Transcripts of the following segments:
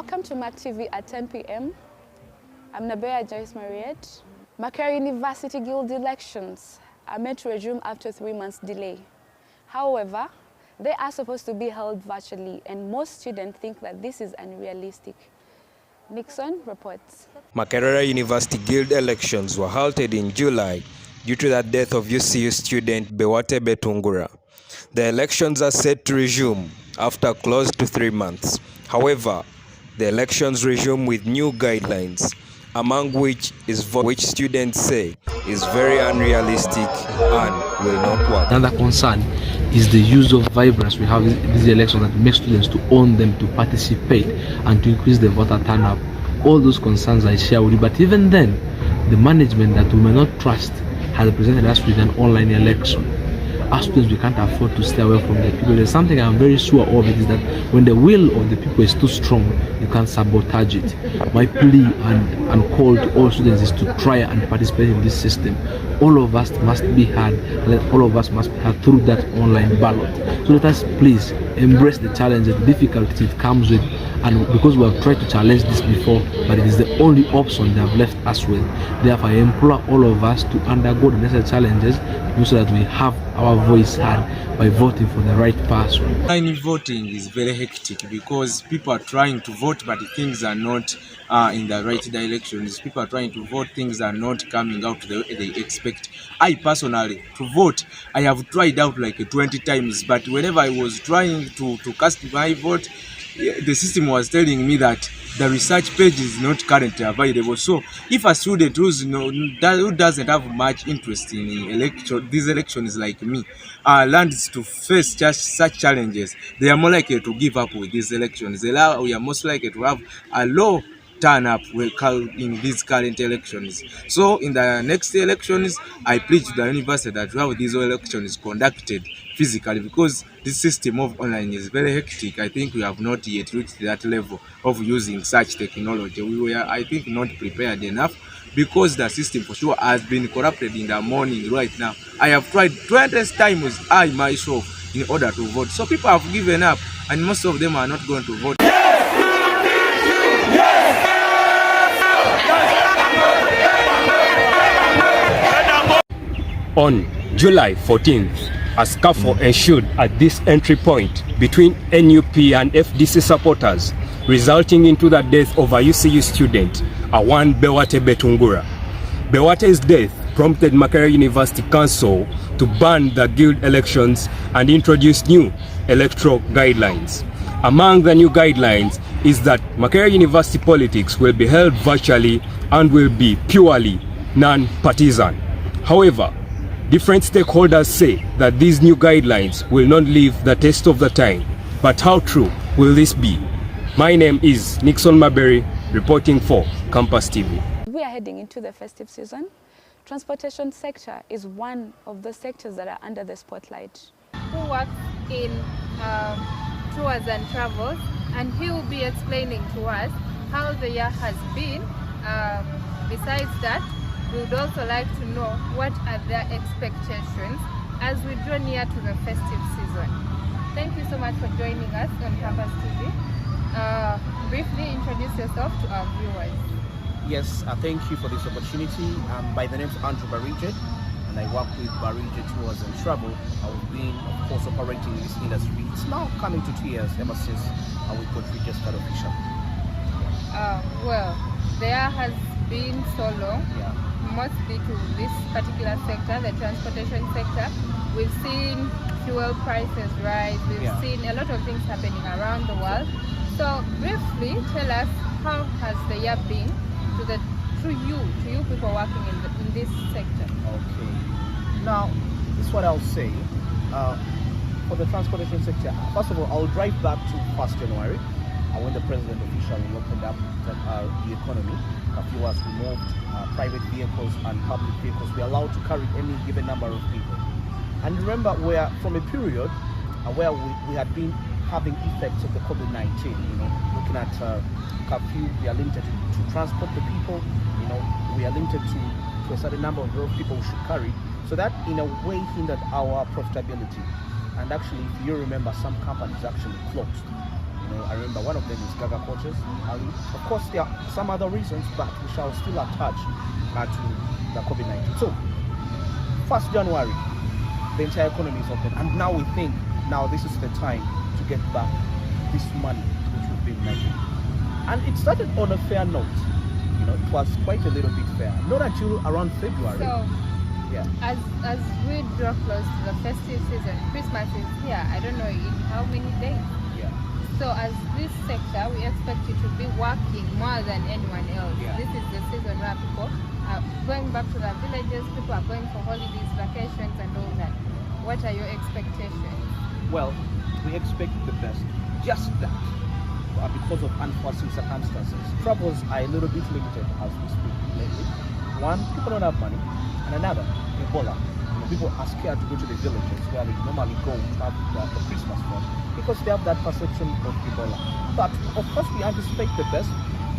Welcome to MAC TV at 10 p.m. I'm Nabea Mariet. Maberi University Guild elections are meant to resume after 3 months delay. However, they are supposed to be held virtually, and most students think that this is unrealistic. Nickson reports. Maberi University Guild elections were halted in July due to the death of UCU student Bewate Betungura. The elections are set to resume after close to 3 months. However, the elections resume with new guidelines, among which students say is very unrealistic and will not work. Another concern is the use of vibrance we have in these elections that makes students to own them, to participate, and to increase the voter turnout. All those concerns I share with you, but even then, the management that we may not trust has presented us with an online election. As students, we can't afford to stay away from the people. There's something I'm very sure of, it is that when the will of the people is too strong, you can't sabotage it. My plea and call to all students is to try and participate in this system. All of us must be heard, all of us must be heard through that online ballot. So let us please embrace the challenges, the difficulties it comes with, and because we have tried to challenge this before, but it is the only option they have left us with. Therefore, I implore all of us to undergo the necessary challenges so that we have our voice heard by voting for the right person. Online voting is very hectic because people are trying to vote, but things are not in the right directions. People are trying to vote, things are not coming out the way they expect. I personally, to vote, I have tried out like 20 times, but whenever I was trying to cast my vote, the system was telling me that the research page is not currently available. So if a student who doesn't have much interest in these elections like me learns to face just such challenges, they are more likely to give up with these elections. We are most likely to have a low turn up in these current elections. So in the next elections, I pledge to the university that we have these elections conducted physically, because this system of online is very hectic. I think we have not yet reached that level of using such technology. We were, I think, not prepared enough, because the system for sure has been corrupted in the morning right now. I have tried 20 times I myself in order to vote. So people have given up, and most of them are not going to vote. On July 14th, a scuffle ensued at this entry point between NUP and FDC supporters, resulting into the death of a UCU student, Awan Bewate Betungura. Bewate's death prompted Maberi University Council to ban the guild elections and introduce new electoral guidelines. Among the new guidelines is that Maberi University politics will be held virtually and will be purely non-partisan. However, different stakeholders say that these new guidelines will not leave the test of the time. But how true will this be? My name is Nickson Maberi, reporting for Campus TV. We are heading into the festive season. Transportation sector is one of the sectors that are under the spotlight. Who works in tours and travels, and he will be explaining to us how the year has been. Besides that, we would also like to know what are their expectations as we draw near to the festive season. Thank you so much for joining us on Campus TV. Briefly introduce yourself to our viewers. Yes, thank you for this opportunity. By the name is Andrew Barige, and I work with Barige Tours and Travel. I've been, of course, operating in this industry. It's now coming to 2 years ever since we got registered officially. Well, there has been so long. Yeah. Mostly to this particular sector, the transportation sector. We've seen fuel prices rise, we've seen a lot of things happening around the world. So briefly tell us, how has the year been to you people working in this sector? Okay. Now, this is what I'll say. For the transportation sector, first of all, I'll drive back to 1st January when the president officially opened up the economy. A few was removed. Private vehicles and public vehicles were allowed to carry any given number of people. And remember, we're from a period where we had been having effects of the COVID-19, looking at curfew. We are limited to transport the people, we are limited to a certain number of people we should carry. So that in a way hindered our profitability. And actually, if you remember, some companies actually closed. I remember one of them is Gaga Coaches. Of course, there are some other reasons, but we shall still attach to the COVID-19. So, 1st January, the entire economy is open, and now we think, now this is the time to get back this money which we've been making. And it started on a fair note. It was quite a little bit fair. Not until around February. So, yeah. As we draw close to the festive season, Christmas is here. I don't know in how many days. Yeah. So as this sector, we expect you to be working more than anyone else. Yeah. This is the season where people are going back to their villages, people are going for holidays, vacations and all that. What are your expectations? Well, we expect the best. Just that. Because of unforeseen circumstances. Travels are a little bit limited as we speak lately. One, people don't have money. And another, Ebola. People are scared to go to the villages where they normally go to have the Christmas fun because they have that perception of Ebola. But of course we anticipate the best,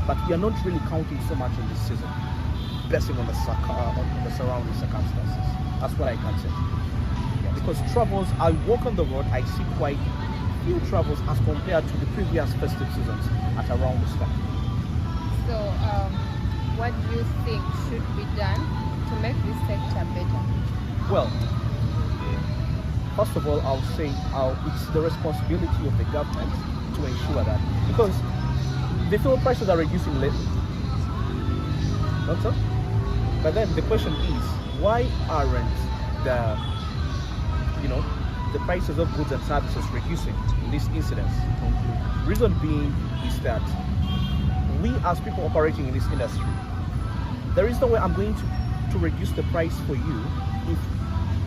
but we are not really counting so much on this season, basing on the surrounding circumstances. That's what I can say. Yeah, because travels, I walk on the road, I see quite few travels as compared to the previous festive seasons at around this time. So what do you think should be done to make this sector better? Well, first of all, I'll say it's the responsibility of the government to ensure that, because the fuel prices are reducing lately. Not so? But then the question is, why aren't the prices of goods and services reducing in these incidents? Reason being is that we as people operating in this industry, there is no way I'm going to reduce the price for you if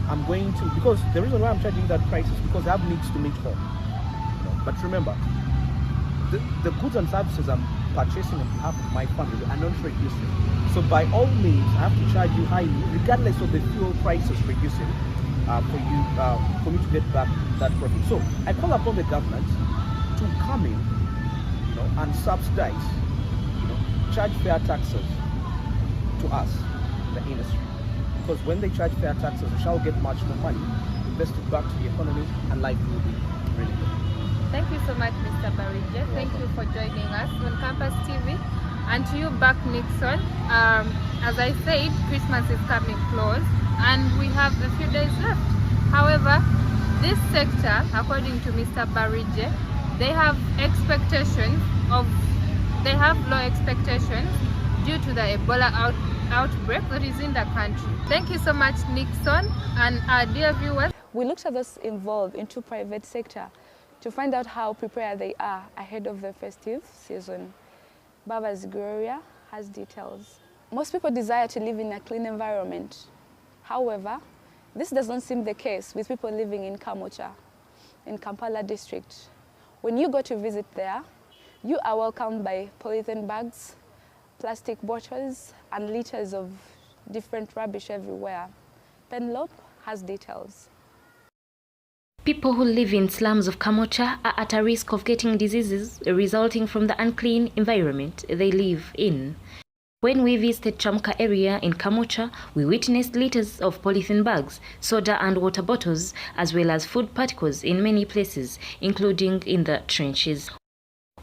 I'm going to, because the reason why I'm charging that price is because I have needs to meet home. But remember, the goods and services I'm purchasing on behalf of my family are not reducing. So by all means, I have to charge you highly, regardless of the fuel prices reducing, for me to get back that profit. So I call upon the government to come in, and subsidize, charge fair taxes to us, the industry. Because when they charge fair taxes, we shall get much more money invested back to the economy, and life will be really good. Thank you so much, Mr. Barige. Thank you for joining us on Campus TV. And to you back, Nickson. As I said, Christmas is coming close and we have a few days left. However, this sector, according to Mr. Barige, they have low expectations due to the Ebola outbreak that is in the country. Thank you so much, Nickson, and our dear viewers. We looked at those involved into private sector to find out how prepared they are ahead of the festive season. Mbabazi Gloria has details. Most people desire to live in a clean environment. However, this doesn't seem the case with people living in Kamocha, in Kampala district. When you go to visit there, you are welcomed by polythene bags, plastic bottles, and liters of different rubbish everywhere. Pennilope has details. People who live in slums of Kamocha are at a risk of getting diseases resulting from the unclean environment they live in. When we visited Chamka area in Kamocha, we witnessed litters of polythene bags, soda and water bottles, as well as food particles in many places, including in the trenches.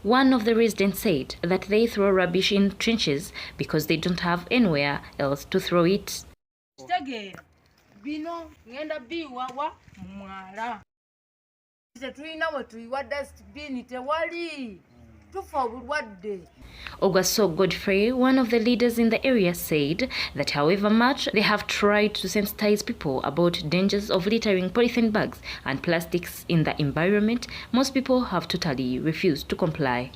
One of the residents said that they throw rubbish in trenches because they don't have anywhere else to throw it. Ogaso Godfrey, one of the leaders in the area, said that however much they have tried to sensitize people about dangers of littering polythene bags and plastics in the environment, most people have totally refused to comply.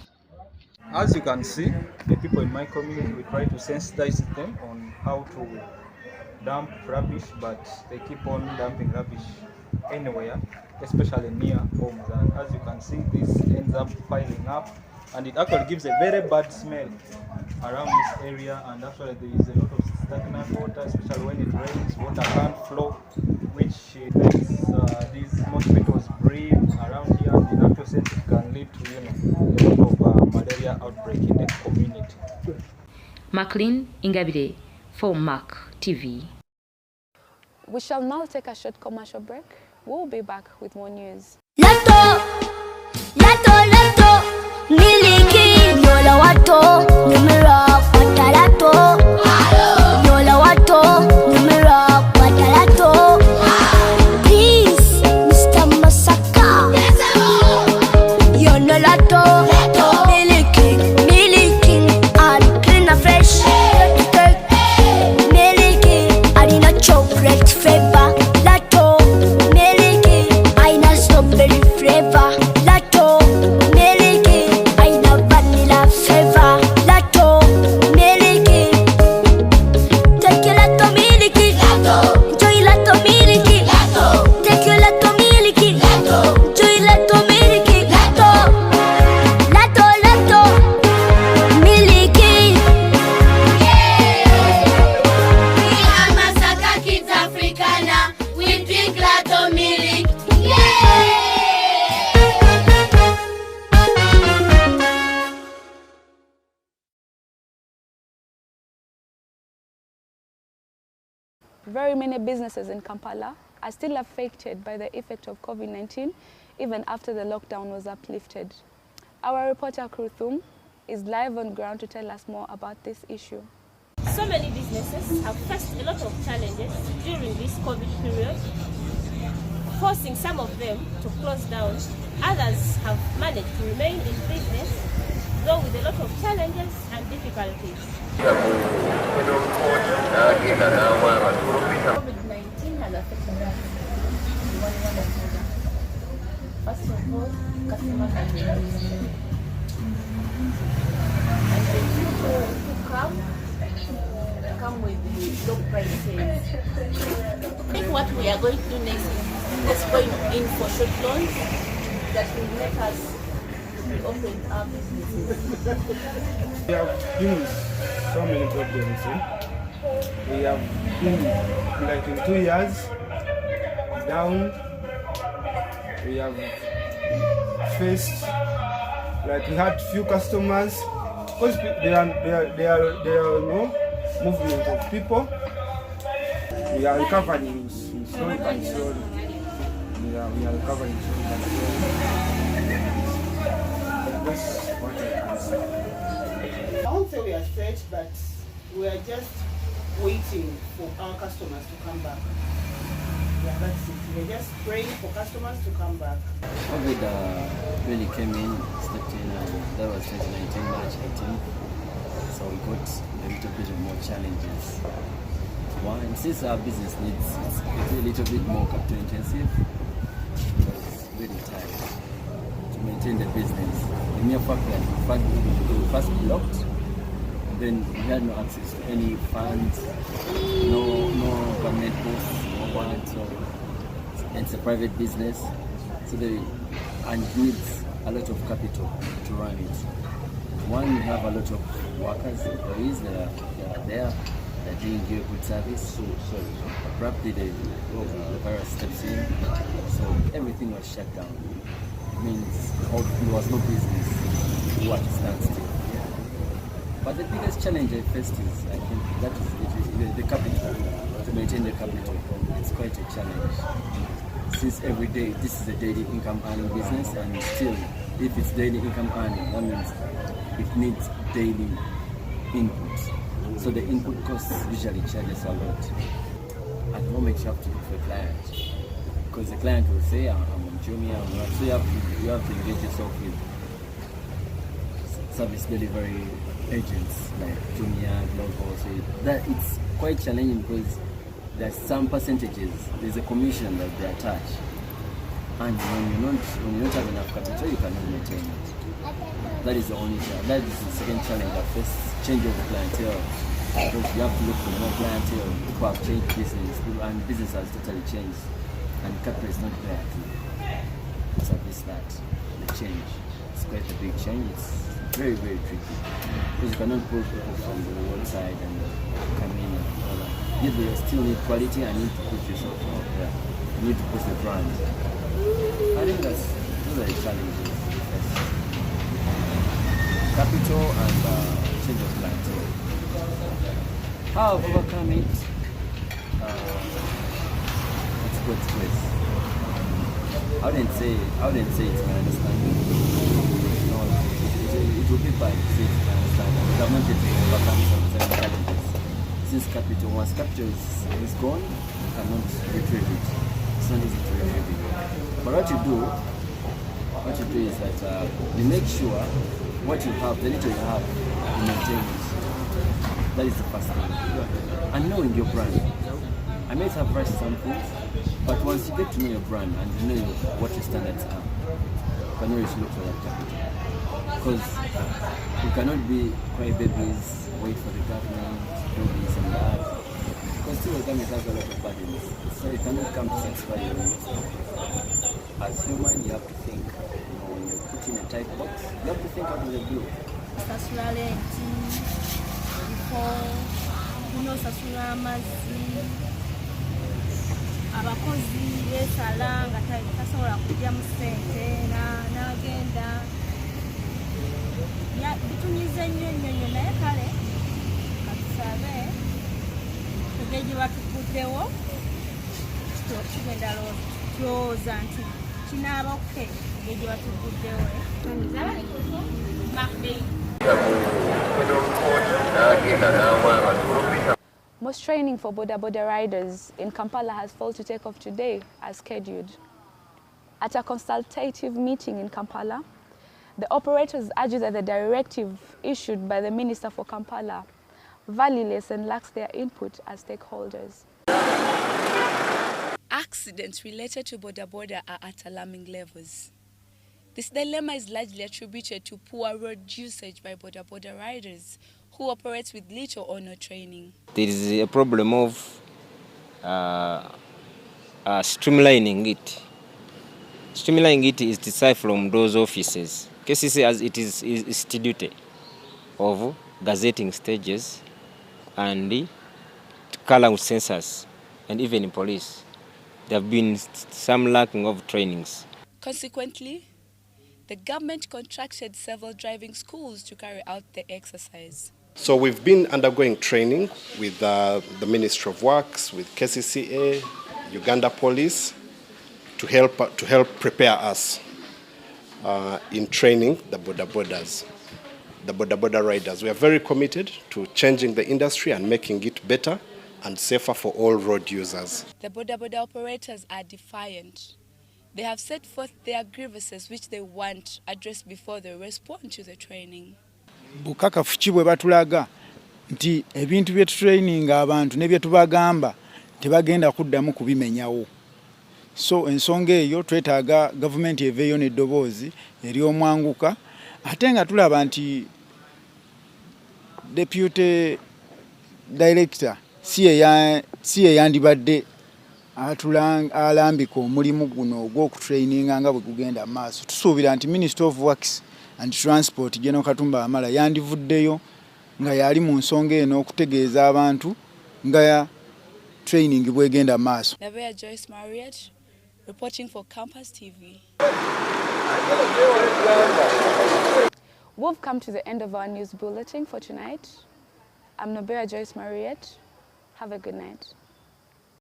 As you can see, the people in my community, we try to sensitize them on how to dump rubbish, but they keep on dumping rubbish anywhere, especially near homes. And as you can see, this ends up piling up, and it actually gives a very bad smell around this area. And actually there is a lot of stagnant water, especially when it rains. Water can't flow, which makes these mosquitoes breed around here, and in actual sense it can lead to a lot of malaria outbreak in the community. Maclean Ingabiire for Mac TV. We shall now take a short commercial break. We'll be back with more news. Lato, lato, lato. miliki nyola wato numera patalato nyola wato numera patalato. Please Mr. Masaka yonolato miliki and clean and fresh miliki alina chocolate flavor lato miliki aina strawberry flavor lato miliki aina vanilla flavor lato miliki take your lato miliki lato enjoy lato miliki lato take your lato miliki lato enjoy lato miliki lato lato miliki. We are Masaka Kids Africana. We drink Lato milk. Very many businesses in Kampala are still affected by the effect of COVID-19 even after the lockdown was uplifted. Our reporter Kulthrum is live on ground to tell us more about this issue. So many businesses have faced a lot of challenges during this COVID period, forcing some of them to close down. Others have managed to remain in business, though with a lot of challenges and difficulties. COVID-19 has affected us in one way or another. First of all, customers are reduced. And the people who come with the low prices. I think what we are going to do next is just going in for short loans that will make us open our businesses. We have been with so many problems. We have been like in 2 years down. We have faced like we had few customers because there are no movement of people. We are recovering slowly by slowly. We are recovering slowly by slowly. That's what I can say. I won't say we are stretched, but we are just waiting for our customers to come back. Yeah, that's it. We're just praying for customers to come back. COVID really came in, stepped in, and that was 2019, March 18. So we got a little bit of more challenges. One, since our business needs it's a little bit more capital intensive, it was really tight to maintain the business. The mere fact that we first blocked, then we had no access to any funds, no government posts, no what, so it's a private business, so and it needs a lot of capital to run it. One, we have a lot of workers, employees that are there, that are doing very good service, so abruptly the virus steps in, so everything was shut down. It means there was no business, we were at a standstill. But the biggest challenge I faced is, I think, that is the capital, to maintain the capital. It's quite a challenge. Since every day, this is a daily income earning business, and still, if it's daily income earning, that means it needs daily input. So the input costs usually charges a lot. At the moment, you have to look for a client, because the client will say, I'm on Jumia, so you have to engage yourself with service delivery agents like Jumia, Glovo. So that it's quite challenging because there's some percentages, there's a commission that they attach, and when you don't have enough capital, you cannot maintain it. That is the only challenge. That is the second challenge. The first, change of the clientele, because you have to look for more clientele. People have changed business, and business has totally changed, and capital is not there to service that. The change, it's quite a big change. It's very, very tricky, because you cannot pull people from the roadside and come in and all that. Yet you still need quality and need to put yourself out there. You need to push the brand. I think those are the challenges. Yes. Capital and change of clientele. How I've overcome it? It's God's grace. I wouldn't say it's my understanding. No, will be by safe to understand. We have not yet overcome some challenges. Since capital, once capital is gone, you cannot retrieve it. It's not easy to retrieve it. But what you do is that you make sure what you have, the little you have, you maintain it. That is the first thing. And knowing your brand. I might have rushed some things, but once you get to know your brand and you know what your standards are, you can always look for that capital. Because you cannot be crybabies, wait for the government, do this and that. Because still the government has a lot of burdens. So you cannot come to satisfy your needs. As human, you have to think. When you put in a tight box, you have to think out of the blue. abakozi besala nga tasobola kujja mu ssente n'agenda bitunyize nnyo naye kale katusabe tugende gye batuguddewo tugenda tulowooza nti kinaaba okuke tugende gye batuguddewo Zabali Kulthrum, Maberi. Most training for boda riders in Kampala has failed to take off today as scheduled. At a consultative meeting in Kampala, the operators argue that the directive issued by the Minister for Kampala valueless and lacks their input as stakeholders. Accidents related to boda are at alarming levels. This dilemma is largely attributed to poor road usage by boda riders who operate with little or no training. There is a problem of streamlining it. Streamlining it is decided from those offices. KCC as it is duty of gazetting stages and color sensors and even in police. There have been some lacking of trainings. Consequently, the government contracted several driving schools to carry out the exercise. So we've been undergoing training with the Ministry of Works, with KCCA, Uganda Police, to help prepare us in training the boda riders. We are very committed to changing the industry and making it better and safer for all road users. The boda operators are defiant. They have set forth their grievances which they want addressed before they respond to the training. Bukakafu ki bwe batulaga nti ebintu bye training abantu ne bye tubagamba tebagenda kuddamu kubimenyawo. So ensonga eyo twetaaga government eveeyo n'eddoboozi ery'omwanguka ate nga tulaba nti deputy director si yandibadde alambika omulimu guno ogw'okutraininga nga bwe gugenda maaso. Tusuubira nti Minister of Works and Transport General Katumba Amala yandivuddeyo nga yali mu nsonga eno okutegeeza abantu nga training bwegenda maaso. Nabea Mariet, reporting for Campus TV. We've come to the end of our news bulletin for tonight. I'm Nabea Mariet. Have a good night.